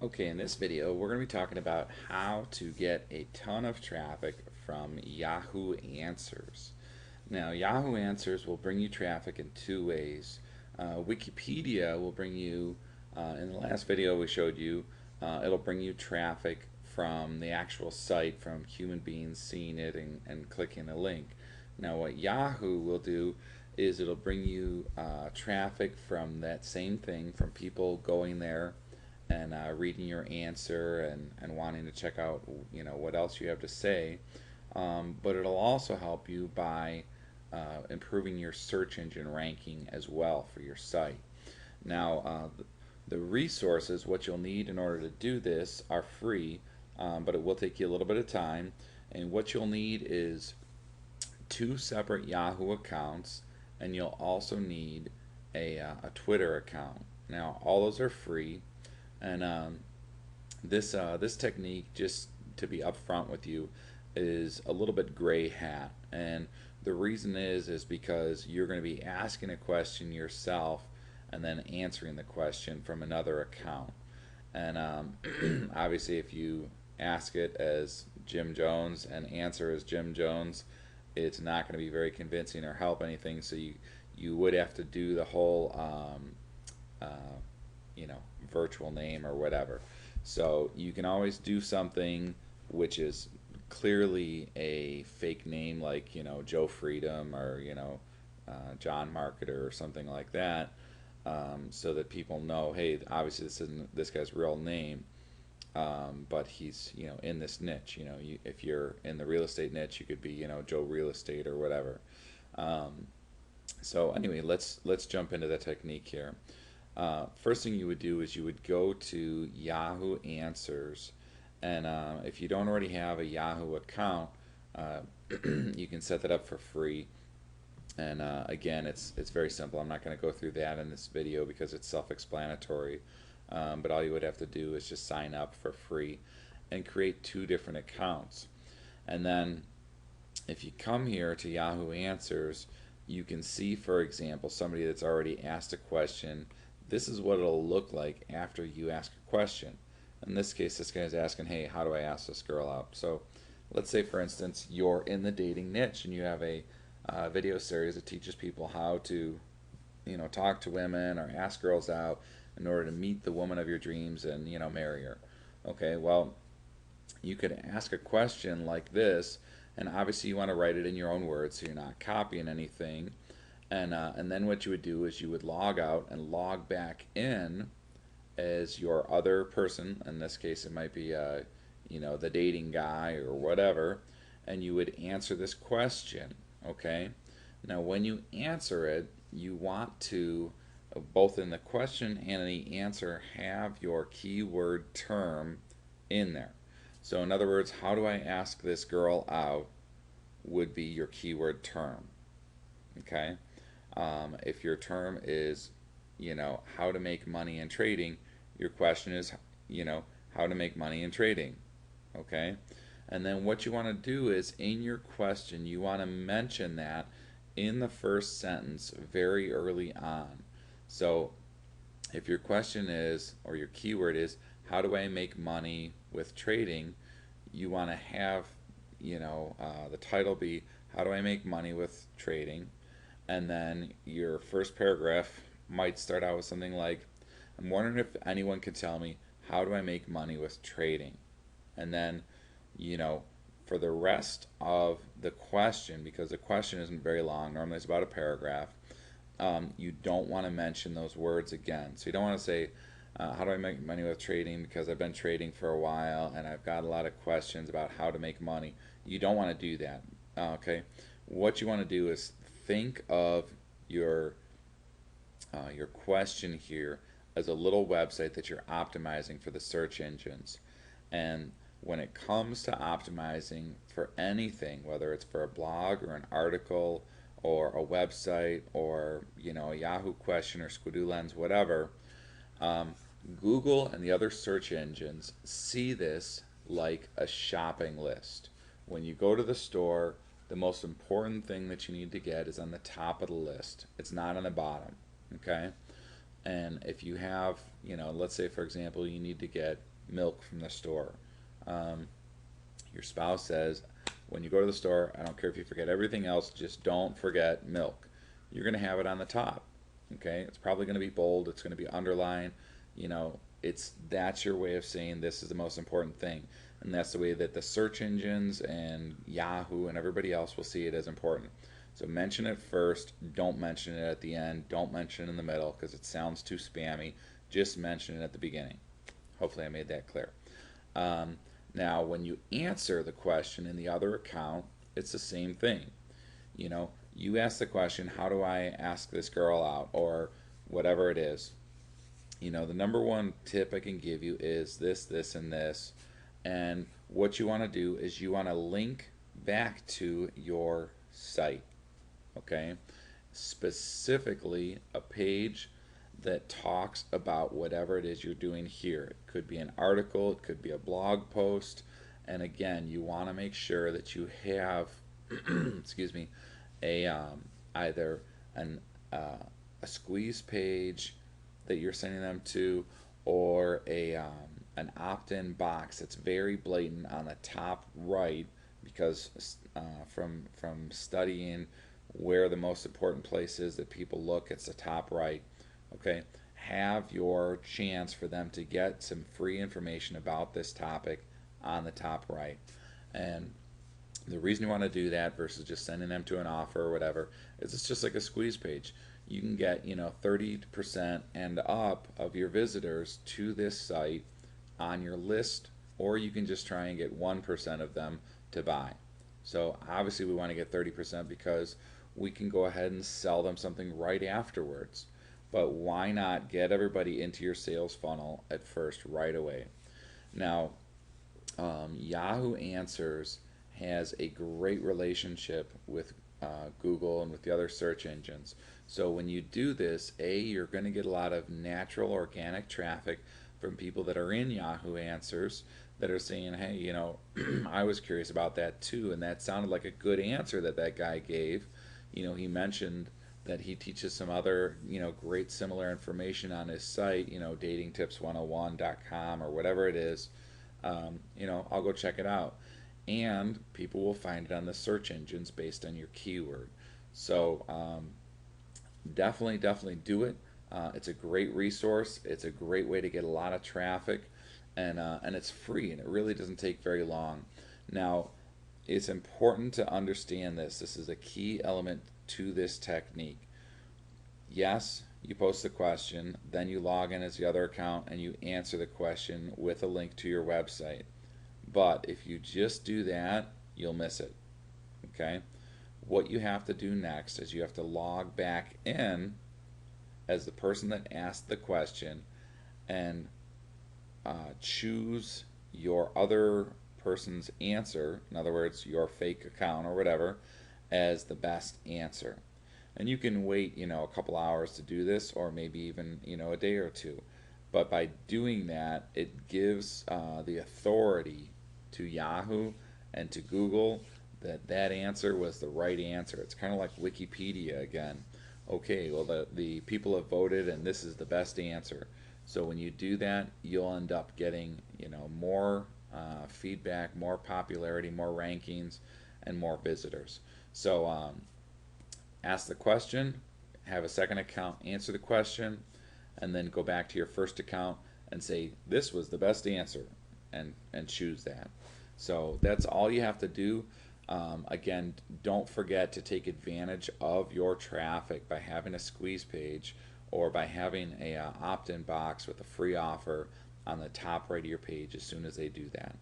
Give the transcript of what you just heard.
Okay, in this video, we're going to be talking about how to get a ton of traffic from Yahoo Answers. Now, Yahoo Answers will bring you traffic in two ways. Wikipedia will bring you, in the last video we showed you, it'll bring you traffic from the actual site, from human beings seeing it and clicking a link. Now, what Yahoo will do is it'll bring you traffic from that same thing, from people going there and reading your answer and wanting to check out what else you have to say. But it'll also help you by improving your search engine ranking as well for your site. Now, the resources, what you'll need in order to do this, are free, but it will take you a little bit of time. And what you'll need is two separate Yahoo accounts, and you'll also need a Twitter account. Now, all those are free, and this technique, just to be upfront with you, is a little bit gray hat. And the reason is because you're going to be asking a question yourself and then answering the question from another account. And obviously, if you ask it as Jim Jones and answer as Jim Jones, it's not going to be very convincing or help anything. So you would have to do the whole uh, virtual name or whatever. So you can always do something which is clearly a fake name, like Joe Freedom, or John Marketer or something like that, so that people know, hey, obviously this isn't this guy's real name, but he's in this niche. If you're in the real estate niche, you could be Joe Real Estate or whatever. So anyway, let's jump into the technique here. First thing you would do is you would go to Yahoo Answers, and if you don't already have a Yahoo account, uh, you can set that up for free. And again, it's very simple. I'm not going to go through that in this video because it's self-explanatory. But all you would have to do is just sign up for free and create two different accounts. And then if you come here to Yahoo Answers, you can see, for example, somebody that's already asked a question. This is what it'll look like after you ask a question. In this case, this guy's asking, hey, how do I ask this girl out? So let's say, for instance, you're in the dating niche and you have a video series that teaches people how to talk to women or ask girls out in order to meet the woman of your dreams and marry her. Okay, well, you could ask a question like this, and obviously you want to write it in your own words so you're not copying anything. And then what you would do is you would log out and log back in as your other person. In this case, it might be the dating guy or whatever, and you would answer this question. Okay, now when you answer it, you want to, both in the question and in the answer, have your keyword term in there. So in other words, how do I ask this girl out would be your keyword term. Okay, if your term is how to make money in trading, your question is how to make money in trading. Okay, and then what you want to do is, in your question, you want to mention that in the first sentence very early on. So if your question is, or your keyword is, how do I make money with trading, you want to have the title be, how do I make money with trading? And then your first paragraph might start out with something like, I'm wondering if anyone could tell me, how do I make money with trading? And then for the rest of the question, because the question isn't very long, normally it's about a paragraph, you don't want to mention those words again. So you don't want to say, how do I make money with trading, because I've been trading for a while and I've got a lot of questions about how to make money. You don't want to do that. Okay, what you want to do is think of your question here as a little website that you're optimizing for the search engines. And when it comes to optimizing for anything, whether it's for a blog or an article or a website or a Yahoo question or Squidoo Lens, whatever, Google and the other search engines see this like a shopping list. When you go to the store, the most important thing that you need to get is on the top of the list. It's not on the bottom. Okay? And if you have, let's say, for example, you need to get milk from the store. Um, your spouse says, when you go to the store, I don't care if you forget everything else, just don't forget milk. You're going to have it on the top. Okay, it's probably going to be bold, it's going to be underlined. You know, that's your way of saying this is the most important thing. And that's the way that the search engines and Yahoo and everybody else will see it as important. So mention it first, don't mention it at the end, don't mention it in the middle because it sounds too spammy. Just mention it at the beginning. Hopefully I made that clear. Um, Now, when you answer the question in the other account, it's the same thing. You know, you ask the question, how do I ask this girl out, or whatever it is. You know, the number one tip I can give you is this, this, and this. And what you want to do is you want to link back to your site, okay? Specifically, a page that talks about whatever it is you're doing here. It could be an article, it could be a blog post, and again, you want to make sure that you have, excuse me, a either an a squeeze page that you're sending them to, or a an opt-in box that's very blatant on the top right, because from studying where the most important place is that people look, it's the top right. Okay, have your chance for them to get some free information about this topic on the top right. And the reason you want to do that versus just sending them to an offer or whatever is it's just like a squeeze page. You can get, 30% and up of your visitors to this site on your list, or you can just try and get 1% of them to buy. So obviously we want to get 30% because we can go ahead and sell them something right afterwards. But why not get everybody into your sales funnel at first right away? Now, Yahoo Answers has a great relationship with Google and with the other search engines. So when you do this, you're going to get a lot of natural organic traffic from people that are in Yahoo Answers that are saying, hey, I was curious about that too, and that sounded like a good answer that guy gave. He mentioned that he teaches some other, great similar information on his site, datingtips101.com or whatever it is. I'll go check it out. And people will find it on the search engines based on your keyword. So definitely do it. It's a great resource. It's a great way to get a lot of traffic, and it's free, and it really doesn't take very long. Now, it's important to understand this. This is a key element to this technique. Yes, you post the question, then you log in as the other account and you answer the question with a link to your website. But if you just do that, you'll miss it. Okay? What you have to do next is you have to log back in as the person that asked the question and choose your other person's answer, in other words, your fake account or whatever, as the best answer. And you can wait, a couple hours to do this, or maybe even, a day or two. But by doing that, it gives the authority to Yahoo and to Google that answer was the right answer. It's kind of like Wikipedia again. Okay, well, the people have voted, and this is the best answer. So when you do that, you'll end up getting, more feedback, more popularity, more rankings, and more visitors. So ask the question, have a second account answer the question, and then go back to your first account and say, this was the best answer, and choose that. So that's all you have to do. Again, don't forget to take advantage of your traffic by having a squeeze page or by having a opt-in box with a free offer on the top right of your page as soon as they do that.